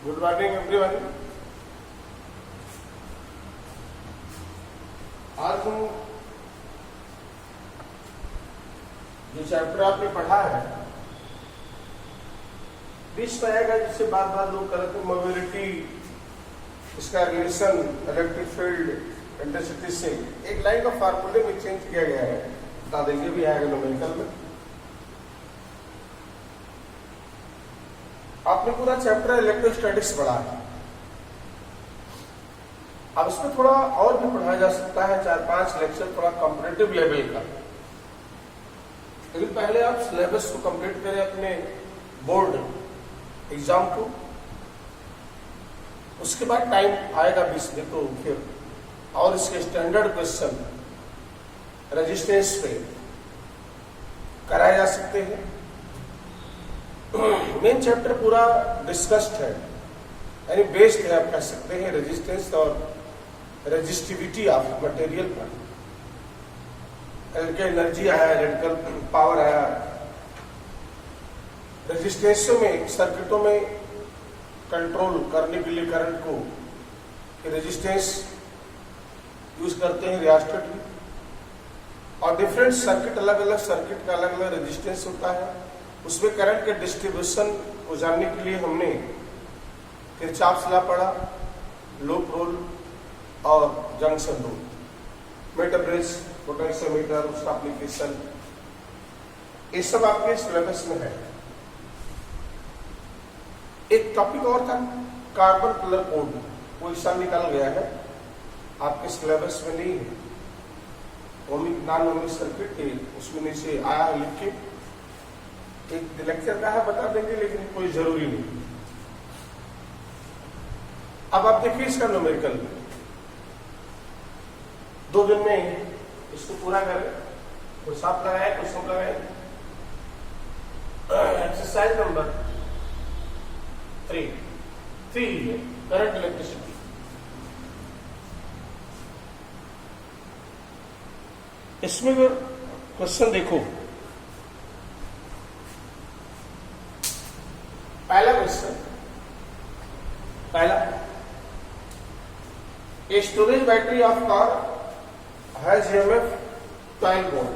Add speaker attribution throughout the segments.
Speaker 1: Good morning everyone. आज हम जो चैप्टर आपने पढ़ा है बीच में आएगा, जिससे बार बार लोग करते हैं मोबिलिटी, इसका रिलेशन इलेक्ट्रिक फील्ड इंटेंसिटी से एक लाइन ऑफ फार्मूले में चेंज किया गया है, बता देंगे भी आएगा न्यूमेरिकल में। आपने पूरा चैप्टर इलेक्ट्रोस्टैटिक्स पढ़ा है, अब इसमें थोड़ा और भी पढ़ाया जा सकता है, 4-5 लेक्चर थोड़ा कॉम्पिटिटिव लेवल का। लेकिन पहले आप सिलेबस को कंप्लीट करें अपने बोर्ड एग्जाम को, उसके बाद टाइम आएगा 20 में तो फिर और इसके स्टैंडर्ड क्वेश्चन रेजिस्टेंस पे कराए जा सकते हैं। मेन चैप्टर पूरा डिस्कस्ड है, यानी बेस्ड है, आप कह सकते हैं रेजिस्टेंस और रेजिस्टिविटी ऑफ मटेरियल पर। इलेक्ट्रिकल एनर्जी आया, इलेक्ट्रिकल पावर आया, रेजिस्टेंसों में सर्किटों में कंट्रोल करने के लिए करंट को रेजिस्टेंस यूज करते हैं रियास्टेट में, और डिफरेंट सर्किट अलग अलग सर्किट का अलग अलग रेजिस्टेंस होता है। उसमें करंट के डिस्ट्रीब्यूशन को जानने के लिए हमने किरचॉफ्स लॉ पढ़ा, लूप रूल और junction rule, metre bridge, potentiometer, उसका एप्लीकेशन, ये सब आपके सिलेबस में है। एक टॉपिक और था कार्बन कलर कोड, वो इस साल निकाल गया है, आपके सिलेबस में नहीं है। ओमिक नॉन ओमिक सर्किट के उसमें नीचे आया है लिख के, एक लेक्चर का है, बता देंगे, लेकिन कोई जरूरी नहीं। अब आप देखिए इसका न्यूमेरिकल 2 दिन में इसको पूरा करें, कोई साफ लगाए कोई सम लगाए। एक्सरसाइज नंबर 3 है करंट इलेक्ट्रिसिटी। इसमें अगर क्वेश्चन देखो, पहला question, a storage battery of car has EMF 12 volt.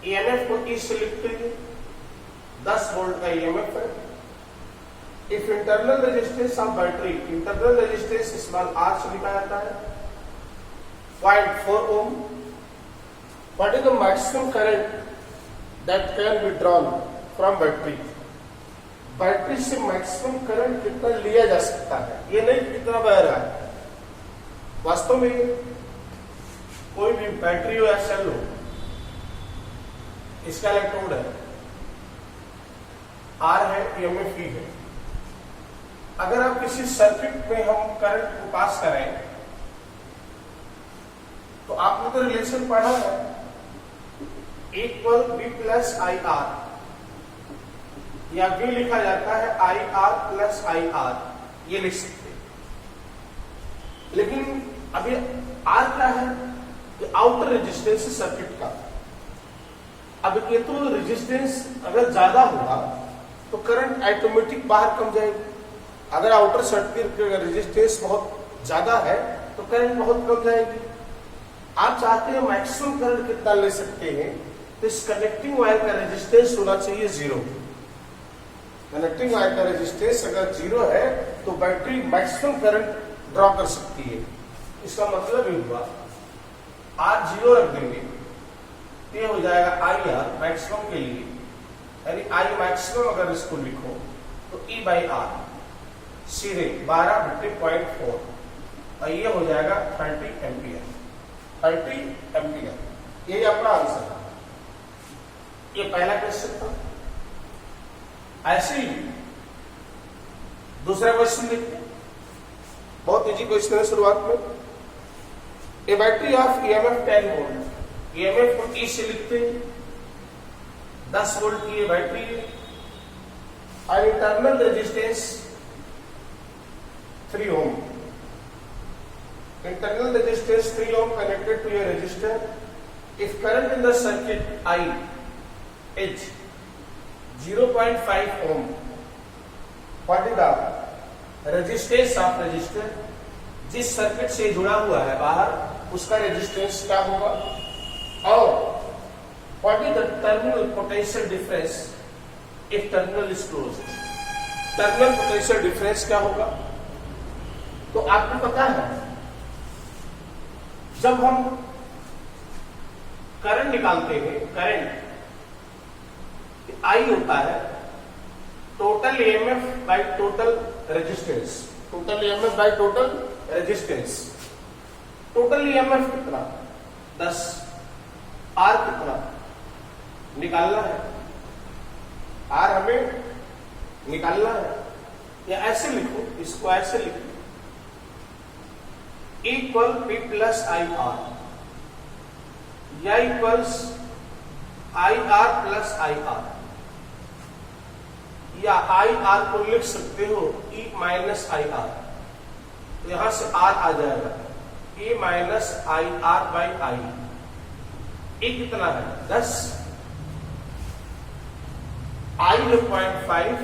Speaker 1: EMF को ई से लिखते हैं, 10 वोल्ट का ईएमएफ है। If internal resistance of battery, internal resistance small R से लिखा जाता है 0.4 ohm, what is the maximum current that can be drawn from battery. Battery से मैक्सिमम करंट कितना लिया जा सकता है, ये नहीं कितना बह रहा है। वास्तव में कोई भी बैटरी हो या सेल हो, इसका इलेक्ट्रोड है, आर है, ईएमएफ ई है। अगर आप किसी सर्किट में हम करंट को पास करें तो आपने तो रिलेशन पढ़ा है, equal B plus I R, या V लिखा जाता है I R plus I R, ये लिख सकते हैं। लेकिन अभी R क्या है, ये आउटर रेजिस्टेंस है सर्किट का। अब ये तो रेजिस्टेंस अगर ज्यादा होगा तो करंट ऑटोमेटिक बाहर कम जाएगी। अगर आउटर सर्किट का रेजिस्टेंस बहुत ज्यादा है तो करंट बहुत कम जाएगी। आप चाहते हैं मैक्सिमम करंट कितना ले सकते हैं, तो इस कनेक्टिंग वायर का रेजिस्टेंस होना चाहिए 0। कनेक्टिंग वायर का रेजिस्टेंस अगर 0 है तो बैटरी मैक्सिमम करंट ड्रॉ कर सकती है। इसका मतलब ये हुआ R 0 रख देंगे, ये हो जाएगा आई आर मैक्सिमम के लिए, यानी आई मैक्सिमम अगर इसको लिखो तो E बाई आर सीधे 12/0.4, और ये हो जाएगा 30 एम्पियर। 30 एम्पियर, ये आपका आंसर है। ये पहला क्वेश्चन था। ऐसे ही दूसरा क्वेश्चन देखते हैं, बहुत इजी क्वेश्चन है शुरुआत में। A battery of EMF 10 volt, EMF को ई से लिखते हैं, 10 वोल्ट की ये बैटरी है, और internal resistance 3 ohm. Internal resistance 3 ohm connected to a resistor. If current in the circuit I is 0.5 ohm, what is the resistance of resistor, जिस circuit से जुड़ा हुआ है बाहर उसका रेजिस्टेंस क्या होगा, और what is the terminal potential difference if terminal is closed, terminal potential difference क्या होगा। तो आपको पता है जब हम करंट निकालते हैं, करंट आई होता है total EMF by total resistance, total EMF by total resistance. Total EMF कितना 10, आर कितना निकालना है, आर हमें निकालना है, या ऐसे लिखो, इसको ऐसे लिखो, equal P plus I R, या equals I R plus I R, या आई आर को लिख सकते हो ई माइनस आई आर, तो यहां से आर आ जाएगा E minus I R by I. A कितना है 10, आई है 0.5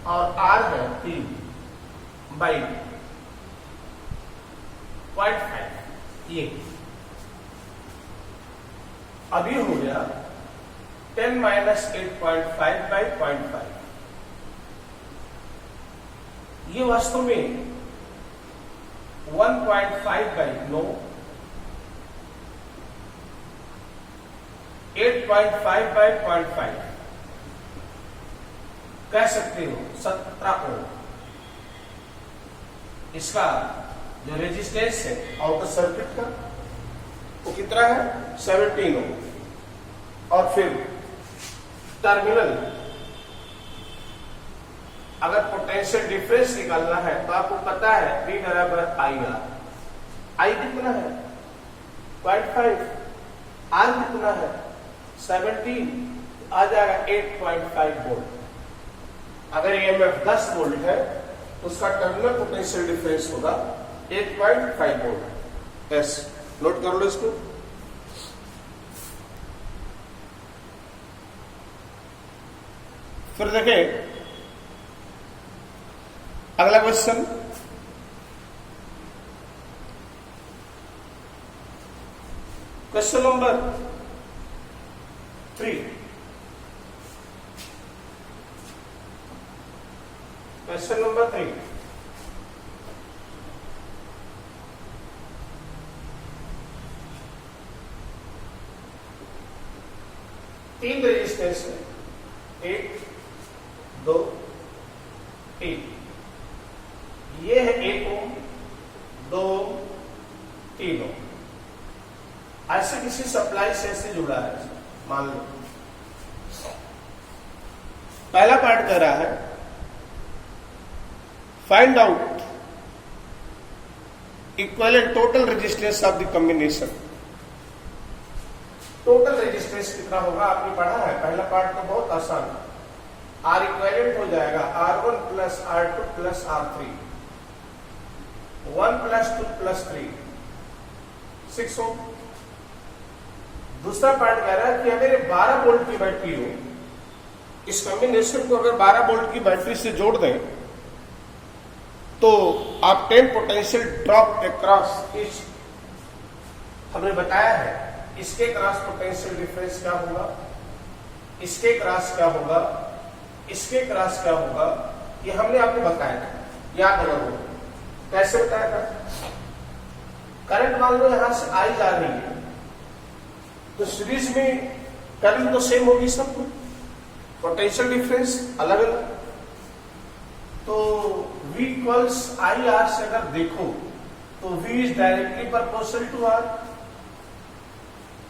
Speaker 1: और आर है 3 बाई 0.5। ये अभी हो गया 10 माइनस 8.5 बाई 0.5। ये वास्तव में 1.5 बाई 9, 8.5 बाई 0.5 कह सकते हो 17 ओम। इसका जो रेजिस्टेंस है आउटर सर्किट का वो कितना है 17 ओम। और फिर टर्मिनल, अगर पोटेंशियल डिफरेंस निकालना है तो आपको पता है V बराबर आई आर। आई कितना है 0.5, आर कितना है 17, आ जाएगा 8.5 वोल्ट। अगर ईएमएफ 10 वोल्ट है तो उसका टर्मिनल पोटेंशियल डिफरेंस होगा 8.5 वोल्ट। यस, नोट कर लो इसको। फिर देखें अगला question, question number 3। Question number 3, तीन रेजिस्टेंस है, 1 2 3। ये है 1 ओम, 2 ओम, 3 ओम। ऐसे किसी सप्लाई से ऐसे जुड़ा है, मान लो। पहला पार्ट कह रहा है find out equivalent total resistance of the combination. Total resistance कितना होगा आपने पढ़ा है, पहला पार्ट तो बहुत आसान है। आर इक्विवेलेंट हो जाएगा R1 plus R2 plus R3, 1 plus 2 plus 3, 6 ओम। दूसरा पार्ट कह रहा है कि अगर 12 वोल्ट की बैटरी हो, इस कॉम्बिनेशन को अगर 12 वोल्ट की बैटरी से जोड़ दें तो आप 10 पोटेंशियल ड्रॉप अक्रॉस इच, हमने बताया है इसके क्रॉस पोटेंशियल डिफरेंस क्या होगा, इसके क्रॉस क्या होगा, इसके क्रॉस क्या होगा, ये हमने आपको बताया था, याद रखो। कैसे बताया था, करंट मान लो यहां से आई जा रही है तो सीरीज में करंट तो सेम होगी सबको, पोटेंशियल डिफरेंस अलग अलग। तो V इक्वल्स आई आर से अगर देखो तो V is directly proportional to R,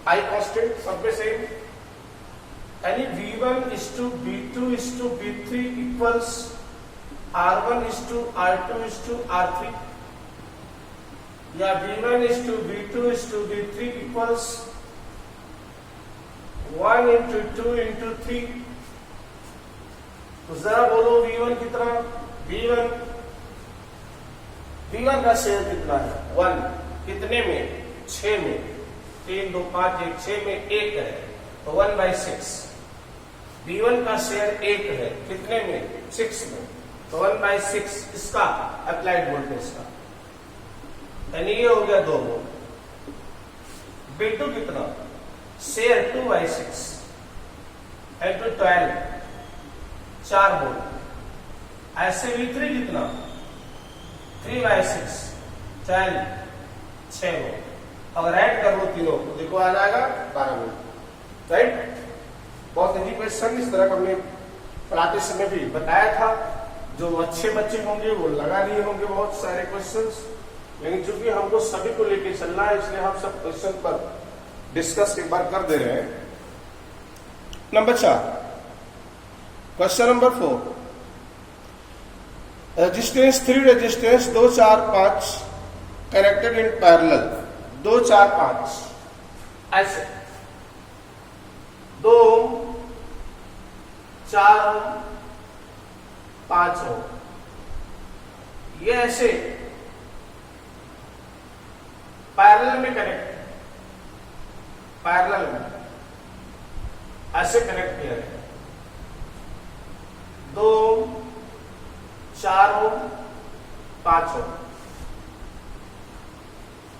Speaker 1: I constant सब में सेम, यानी V1 is to V2 is to V3 equals R1 is to R2 is to R3, या V1 is to V2 is to V3 equals 1 into 2 into 3। तो जरा बोलो V1 कितना, V1 का share कितना है 1, कितने में 6 में, 3 2 5 1, 6 में 1 है तो 1/6। V1 का शेयर 1 है कितने में 6 में, तो 1/6 इसका अप्लाइड वोल्टेज का, यानी ये हो गया 2 वोल्ट। V2 कितना, शेयर 2/6 into 12 4 वोल्ट। ऐसे V3 कितना, 3/6 12 6 वोल्ट। अगर ऐड कर लो तीनों तो देखो आ जाएगा 12 वोल्ट, राइट। बहुत इजी क्वेश्चन, इस तरह का हमने पढ़ाते समय भी बताया था। जो अच्छे बच्चे होंगे वो लगा लिए होंगे बहुत सारे क्वेश्चंस, लेकिन चूंकि हमको सभी को लेके चलना है इसलिए हम सब क्वेश्चन पर डिस्कस एक बार कर दे रहे हैं। Number 4, question number 4, resistance 3 resistance 2 4 5 connected in parallel. 2 4 5 ऐसे 2 4 5 हो, ये ऐसे पैरेलल में कनेक्ट, पैरेलल में ऐसे कनेक्ट किया है। 2 4 हो 5 हो।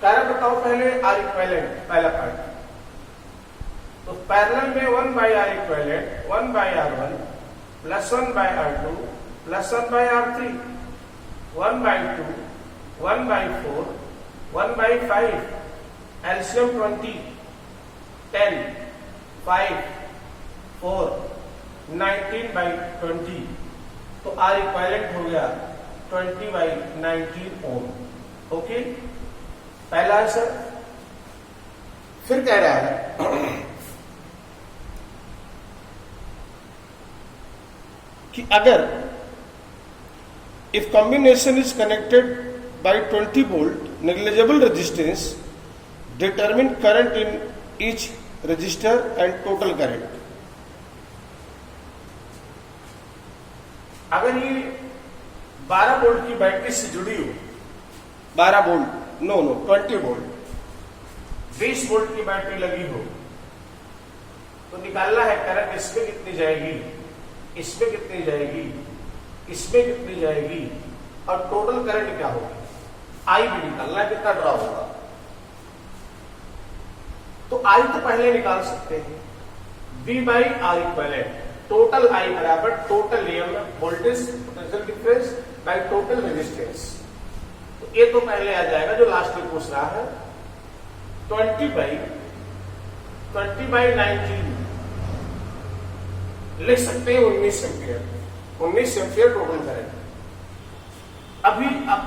Speaker 1: कारण बताओ पहले आर इक्विवेलेंट, पहला पार्ट। तो पैरेलल में 1/R equivalent 1/R1 plus 1/R2 plus 1/R3 1/2 1/4 1/5 LCM 20 10 5 4 19/20। तो आर इक्विवेलेंट हो गया 20/19 ओम। ओके, पहला आंसर। फिर कह रहा है कि अगर if combination is connected by 20 volt negligible resistance determine current in each resistor and total current. अगर ये 12 वोल्ट की बैटरी से जुड़ी हो, 12 वोल्ट नो 20 वोल्ट 20 वोल्ट की बैटरी लगी हो, तो निकालना है करंट इसमें कितनी जाएगी, इसमें कितनी जाएगी, इसमें कितनी जाएगी, और टोटल करंट क्या होगी, आई भी निकालना है कितना ड्रॉ होगा। तो आई तो पहले निकाल सकते हैं, V/R इक्विवेलेंट, टोटल आई बराबर total EMF voltage potential difference by total resistance. तो ये तो पहले आ जाएगा जो लास्ट में पूछ रहा है, 20/19 लिख सकते हैं 19 एम्पियर, 19 एम्पियर टोटल करंट। अभी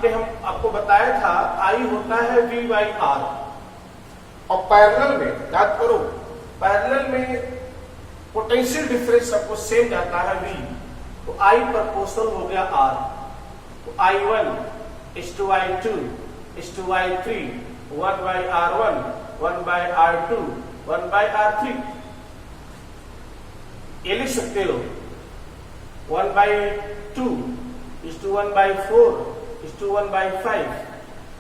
Speaker 1: हम आपको बताया था आई होता है V/R, और पैरेलल में याद करो, पैरेलल में पोटेंशियल डिफरेंस सबको सेम जाता है V, तो I प्रोपोर्शनल हो गया R। तो I1 is to I2 is to I3 1/R1 1/R2 1/R3। ये लिख सकते हो 1/2 is to 1/4 is to 1/5।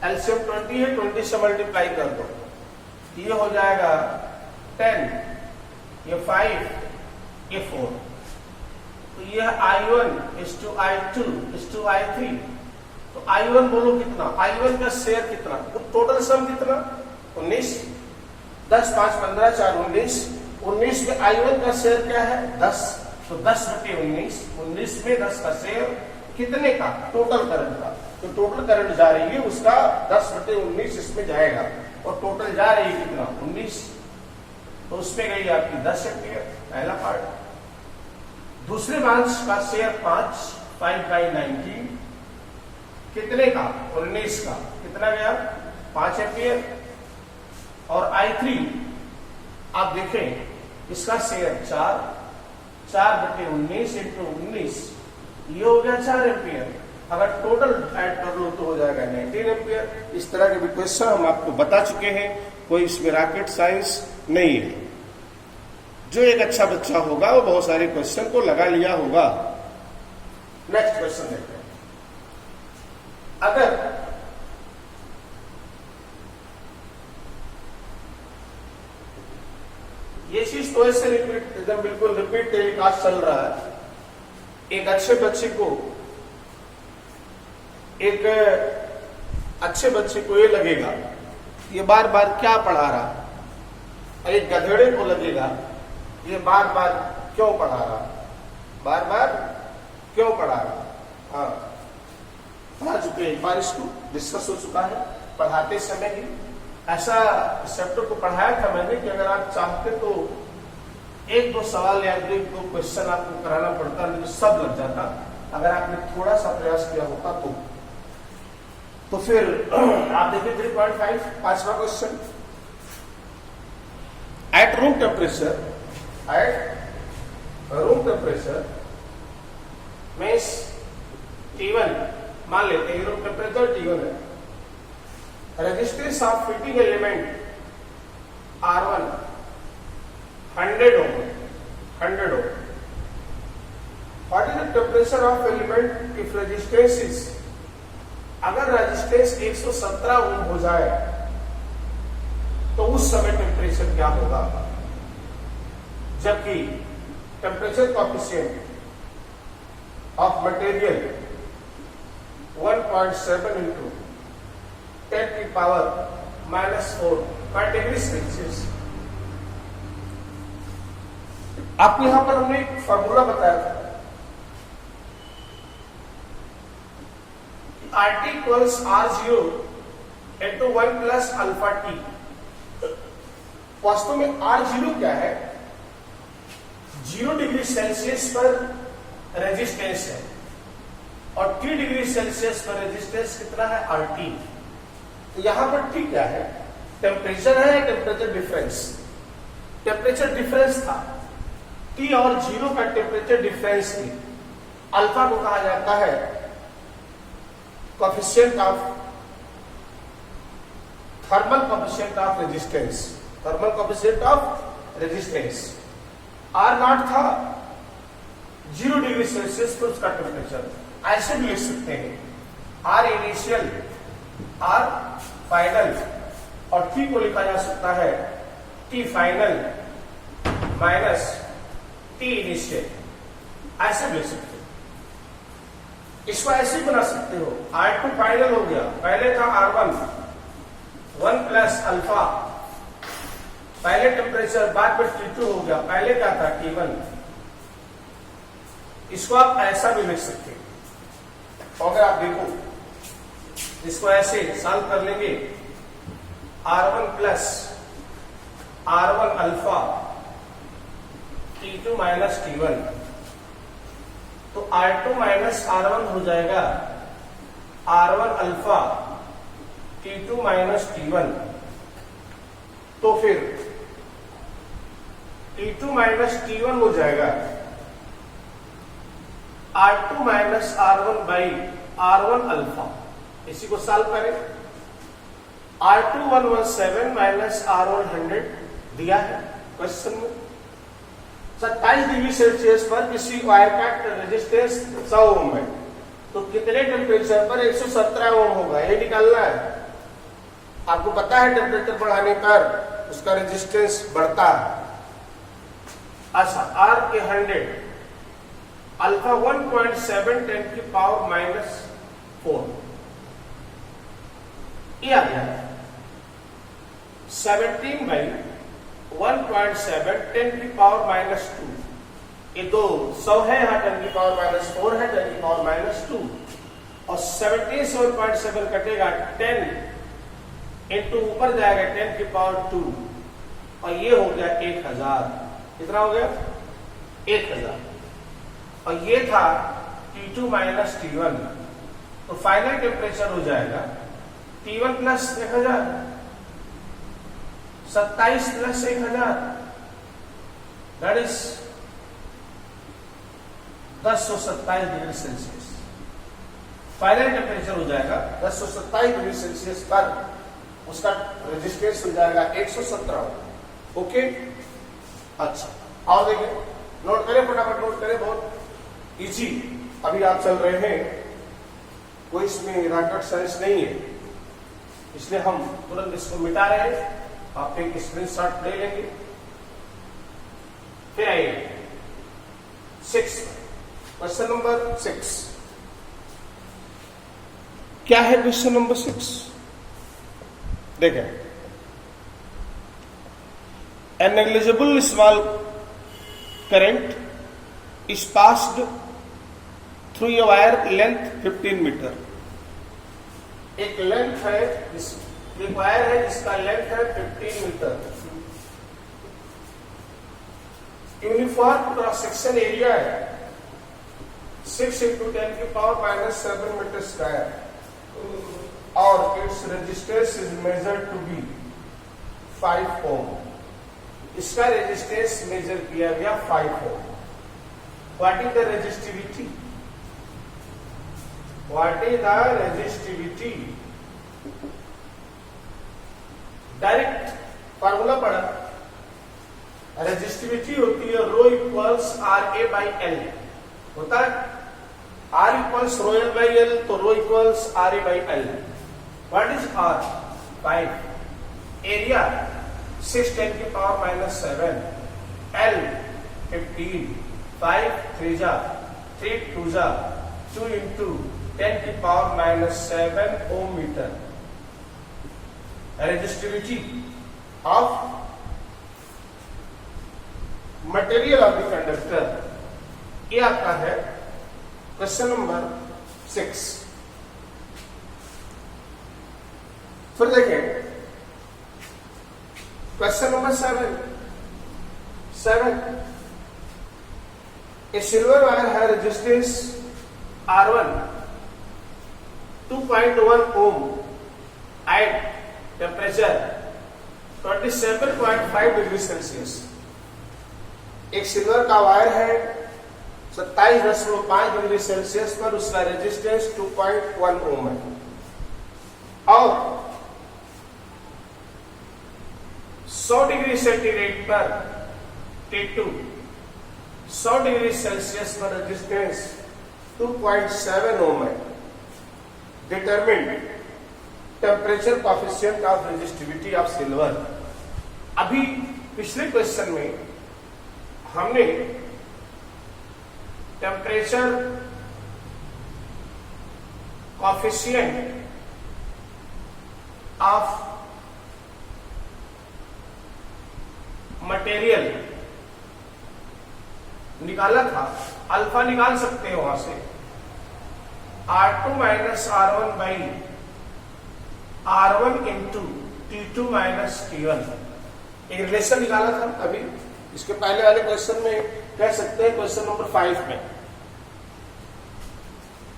Speaker 1: LCM 20 है, 20 से मल्टीप्लाई कर दो, ये हो जाएगा 10, ये 5, ये 4। तो ये I1 is to I2 is to I3। तो I1 बोलो कितना, I1 का शेयर कितना, तो टोटल सम कितना 19, 10 5 15 4 19, 19 में I1 का शेयर क्या है 10, तो 10/19, 19 में 10 का शेयर कितने का, टोटल करंट का। तो टोटल करंट जा रही है उसका 10/19 इसमें जाएगा, और टोटल जा रही है कितना 19, तो उसमें गई आपकी 10 एम्पियर, पहला पार्ट। दूसरे ब्रांच का शेयर 5/19 कितने का 19 का, कितना गया 5 एम्पियर। और I3 आप देखें इसका शेयर 4/19 इंटू 19, ये हो गया 4 एम्पियर। अगर टोटल ऐड कर लो तो हो जाएगा 19 एम्पियर। इस तरह के भी क्वेश्चन हम आपको बता चुके हैं, कोई इसमें रॉकेट साइंस नहीं है। जो एक अच्छा बच्चा होगा वो बहुत सारे क्वेश्चन को लगा लिया होगा। नेक्स्ट क्वेश्चन देखते हैं। अगर ये चीज तो ऐसे रिपीट, एकदम बिल्कुल रिपीट टेलीकास्ट चल रहा है, एक अच्छे बच्चे को एक अच्छे बच्चे को ये लगेगा ये बार बार क्या पढ़ा रहा, और एक गधेड़े को लगेगा ये बार बार क्यों पढ़ा रहा, बार बार क्यों पढ़ा रहा। हाँ, पढ़ा चुके, एक बार इसको डिस्कस हो चुका है पढ़ाते समय ही। ऐसा चैप्टर को पढ़ाया था मैंने कि अगर आप चाहते तो एक दो सवाल या एक दो क्वेश्चन आपको कराना पड़ता, लेकिन सब लग जाता अगर आपने थोड़ा सा प्रयास किया होता तो फिर आप देखिए 3.5 पांचवा question. At room temperature, at room temperature means T1, मान लेते हैं रूम टेम्परेचर T1 है, resistance of fitting element R1 100 ohm, 100 ohm. What is the temperature of element if resistance is, अगर रेजिस्टेंस 117 ओम हो जाए तो उस समय टेम्परेचर क्या होगा, जबकि temperature coefficient of material 1.7 into 10 की पावर -4 पर डिग्री सेल्सियस। आपको यहां पर हमने एक फॉर्मूला बताया था, RT equals R0 into 1 plus alpha T. वास्तव में R0 क्या है, 0 डिग्री सेल्सियस पर रेजिस्टेंस है और T डिग्री सेल्सियस पर रेजिस्टेंस कितना है, RT। तो यहां पर T क्या है, टेम्परेचर है, टेम्परेचर डिफरेंस। टेम्परेचर डिफरेंस था T और 0 का टेम्परेचर डिफरेंस थी। अल्फा को कहा जाता है coefficient of thermal coefficient of resistance, thermal coefficient of resistance. R0 था 0 डिग्री सेल्सियस पर उसका टेम्परेचर, ऐसे भी लिख सकते हैं R इनिशियल, R फाइनल, और T को लिखा जा सकता है T final minus T initial, ऐसे भी लिख सकते हो। इसको ऐसे बना सकते हो, R2 फाइनल हो गया, पहले था R1 1 प्लस अल्फा, पहले टेम्परेचर, बाद में T2 हो गया, पहले क्या था T1। इसको आप ऐसा भी लिख सकते हो। अगर आप देखो इसको ऐसे सॉल्व कर लेंगे, R1 plus R1 alpha T2 minus T1, तो R2 माइनस R1 हो जाएगा R1 alpha T2 minus T1। तो फिर T2 माइनस T1 हो जाएगा R2 minus R1 by R1 alpha. इसी को सॉल्व करें, R2 117 माइनस R1 100 दिया है क्वेश्चन में। 27 डिग्री सेल्सियस पर किसी वायर का रेजिस्टेंस 100 ओम है, तो कितने टेम्परेचर पर 117 ओम होगा, ये निकालना है। आपको पता है टेम्परेचर बढ़ाने पर उसका रेजिस्टेंस बढ़ता है। अच्छा, R के 100, अल्फा 1.7 10 की पावर -4, ये आ गया 17 बाई 1.7 10 की पावर -2। ये दो 100 है, यहाँ 10 की पावर -4 है, 10 की पावर -2, और 17 से 1.7 कटेगा 10 इंटू ऊपर जाएगा 10 की पावर 2, और ये हो गया 1000। कितना हो गया, 1000। और ये था T2 माइनस T1, तो फाइनल टेम्परेचर हो जाएगा T1 plus 1000, 27 plus 1000, that is 1027 degree Celsius. Final temperature हो जाएगा 1027 डिग्री सेल्सियस पर उसका रेजिस्टेंस हो जाएगा 117। ओके, अच्छा, आओ देखिए, नोट करें, फटाफट नोट करें, बहुत इजी। अभी आप चल रहे हैं, कोई इसमें रॉकेट साइंस नहीं है, इसलिए हम तुरंत इसको मिटा रहे हैं। आप एक स्क्रीनशॉट ले लेंगे। फिर आइए 6, क्वेश्चन नंबर 6। क्या है क्वेश्चन नंबर 6? देखें, a negligible small current is passed through a wire length 15 metre. एक लेंथ है, एक वायर है जिसका लेंथ है 15 metre. Uniform cross section area है 6 × 10⁻⁻7 मीटर स्क्वायर और its resistance is measured to be 5 ohm. इसका रेजिस्टेंस मेजर किया गया 5 ohm. What is the resistivity? What is the resistivity? Direct formula पढ़ा। रेजिस्टिविटी होती है रो इक्वल्स RA/L। होता है R इक्वल्स रो L/L, तो rho equals RA/L। What is R? 5। Area 6 × 10⁻⁻7। L 15। 5 3 3 2 2 × 10⁻⁻7 ohm metre. Resistivity of material of the conductor. ये आपका है question number 6। फिर देखें question number 7। A silver wire है resistance R1 2.1 ohm at temperature 27.5 degree Celsius. एक silver का wire है 27.5 degree Celsius पर, उसका रेजिस्टेंस 2.1 ओम है और 100 डिग्री सेंटीग्रेड पर T2 100 डिग्री सेल्सियस पर रेजिस्टेंस 2.7 ओम है। Determine temperature coefficient of resistivity of silver. अभी पिछले क्वेश्चन में हमने टेम्परेचर कोएफिशिएंट ऑफ मटेरियल निकाला था। अल्फा निकाल सकते हैं वहां से R2 - R1 R1 × T2 - T1। एक रिलेशन निकाला था अभी इसके पहले वाले क्वेश्चन में, कह सकते हैं क्वेश्चन नंबर 5 में।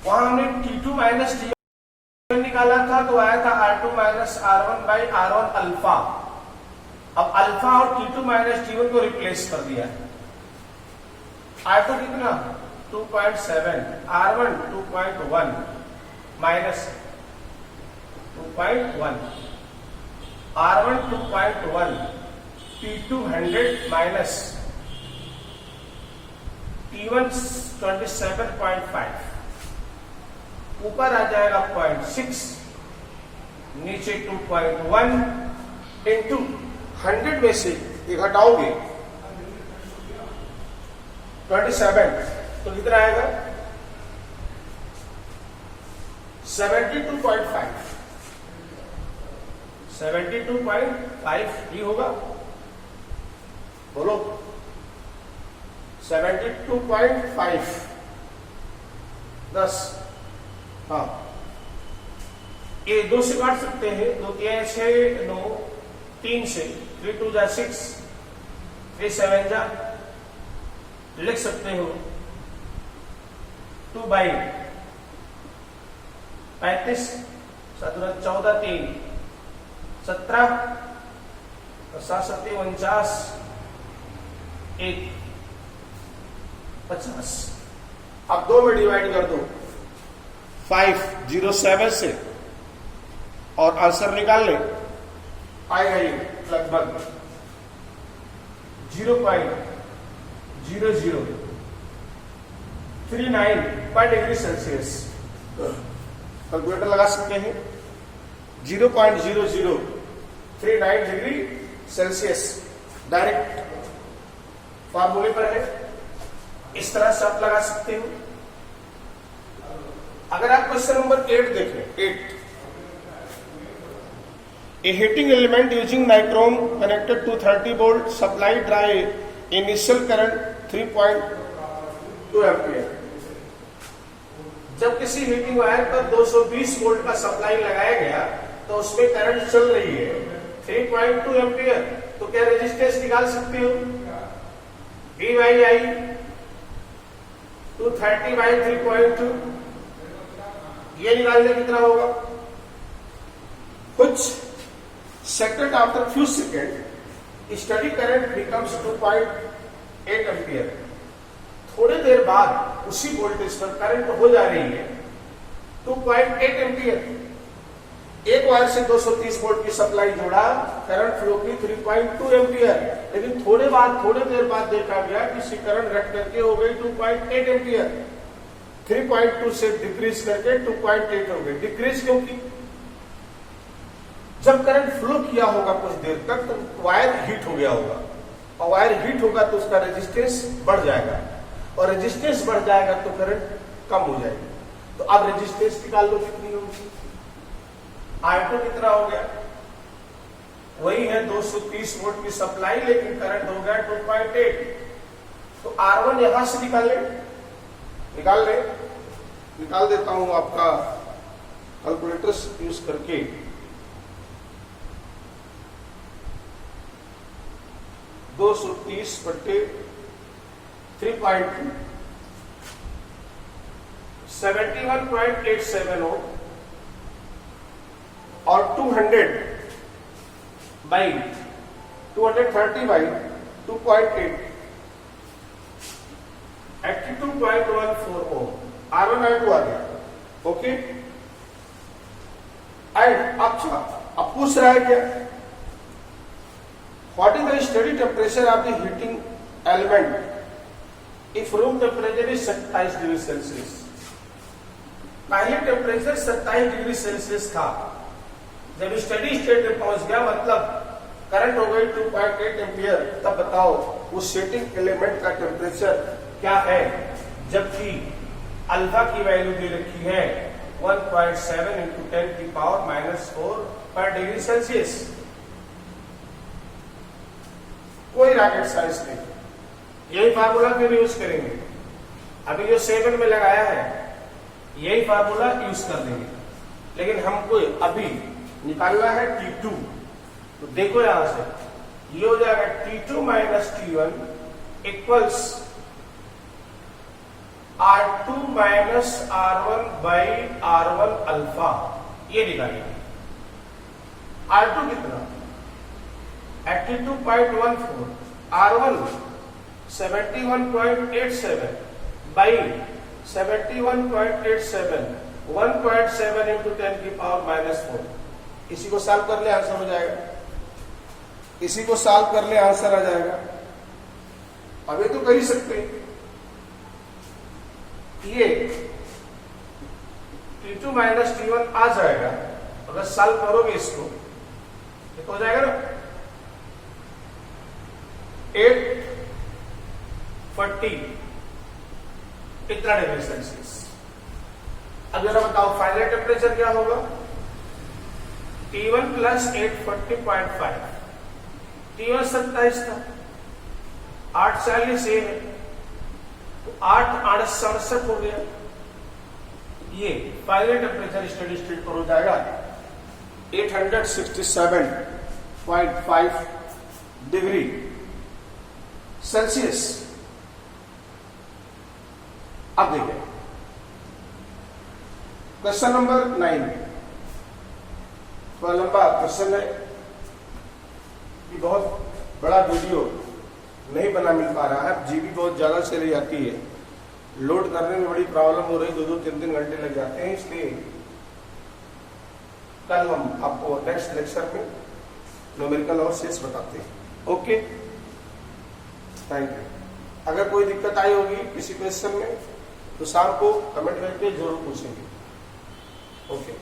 Speaker 1: वहां हमने T2 - T1 निकाला था, तो आया था R2 - R1 R1 अल्फा। अब अल्फा और T2 - T1 को रिप्लेस कर दिया। R2 कितना 2.7, R1 2.1 minus 2.1, R1 2.1, T2 100 minus T1 27.5। ऊपर आ जाएगा 0.6, नीचे 2.1 इंटू 100 में से ये घटाओगे 27, तो कितना आएगा 72.5। 72.5 ही होगा, बोलो 72.5 10। हाँ, ये 2 से काट सकते हैं, 2 3 6 9 3 से 3 2 6 3 7 लिख सकते हो 2/35 7 14 3 17 7 7 49 1 50। अब 2 में डिवाइड कर दो 507 से और आंसर निकाल ले, आएगा ये लगभग 0.0039 पर डिग्री सेल्सियस। कैलकुलेटर लगा सकते हैं 0.0039 डिग्री सेल्सियस डायरेक्ट फार्मूले पर है। इस तरह से आप लगा सकते हो। अगर आप क्वेश्चन नंबर 8 देखें, 8, a heating element using nichrome connected to 30 volt supply dry initial current 3.2 ampere. जब किसी हीटिंग वायर पर 220 वोल्ट का सप्लाई लगाया गया तो उसमें करंट चल रही है 3.2 एम्पियर। तो क्या रेजिस्टेंस निकाल सकते हो? V by I 230 by 3.2, ये निकालने कितना होगा? कुछ second after few second study current becomes 2.8 ampere. थोड़ी देर बाद उसी वोल्टेज पर करंट हो जा रही है 2.8 एम्पियर। एक वायर से 230 वोल्ट की सप्लाई जोड़ा, करंट फ्लो की 3.2 एम्पियर, लेकिन थोड़ी देर बाद देखा गया कि इसी करंट घट करके हो गई 2.8 एम्पियर। 3.2 से डिक्रीज करके 2.8 हो गई। डिक्रीज क्योंकि जब करंट फ्लो किया होगा कुछ देर तक तो वायर हीट हो गया होगा, और वायर हीट होगा तो उसका रेजिस्टेंस बढ़ जाएगा, और रेजिस्टेंस बढ़ जाएगा तो करंट कम हो जाएगी। तो अब रेजिस्टेंस निकाल लो कितनी होगी। I2 कितना हो गया? वही है 230 वोल्ट की सप्लाई, लेकिन करंट हो गया 2.8। तो R1 यहां से निकाल देता हूं आपका कैलकुलेटर यूज करके। दो 230 बट्टे 3.2 71.87 हो, और 230 बाई 2.8 82.14 ओम। R1 R2 आ गया। ओके, एंड अच्छा अब पूछ रहा है क्या? What is the study temperature of the heating element if room temperature is 27 degree Celsius. पहले टेम्परेचर 27 डिग्री सेल्सियस था, जब स्टडी स्टेट में पहुंच गया मतलब करंट हो गई 2.8 एम्पियर, तब बताओ उस हीटिंग एलिमेंट का टेम्परेचर क्या है, जबकि अल्फा की वैल्यू दे रखी है 1.7 इंटू 10 की पावर -4 पर डिग्री सेल्सियस। कोई रॉकेट साइंस नहीं, यही फार्मूला फिर यूज करेंगे। अभी जो 7 में लगाया है यही फार्मूला यूज कर देंगे, लेकिन हमको अभी निकालना है T2। तो देखो यहां से ये हो जाएगा T2 minus T1 equals R2 minus R1 by R1 alpha. ये निकालेंगे। R2 कितना? 82.14, R1 71.87 बाई 71.87 1.7 इंटू 10 की पावर -4। इसी को सॉल्व कर ले आंसर हो जाएगा। इसी को सॉल्व कर ले आंसर आ जाएगा। अभी तो कर ही सकते हैं। ये T2 माइनस T1 आ जाएगा, अगर सॉल्व करोगे इसको तो हो जाएगा ना 840 इतना डिग्री सेल्सियस। अब जरा बताओ फाइनल टेम्परेचर क्या होगा? T1 प्लस 840.5, T1 27 था, 840 से है तो 868 हो गया। ये फाइनल टेम्परेचर स्टडी स्टेट पर हो जाएगा 867.5 डिग्री सेल्सियस। अब देखिए क्वेश्चन नंबर 9, थोड़ा लंबा क्वेश्चन है, कि बहुत बड़ा वीडियो नहीं बना मिल पा रहा है, जीबी बहुत ज्यादा चली जाती है, लोड करने में बड़ी प्रॉब्लम हो रही, 2-2, 3-3 घंटे लग जाते हैं। इसलिए कल हम आपको नेक्स्ट लेक्चर में न्यूमेरिकल और शेष बताते हैं। Okay, thank you. अगर कोई दिक्कत आई होगी किसी क्वेश्चन में तो शाम को कमेंट करके जरूर पूछेंगे। ओके।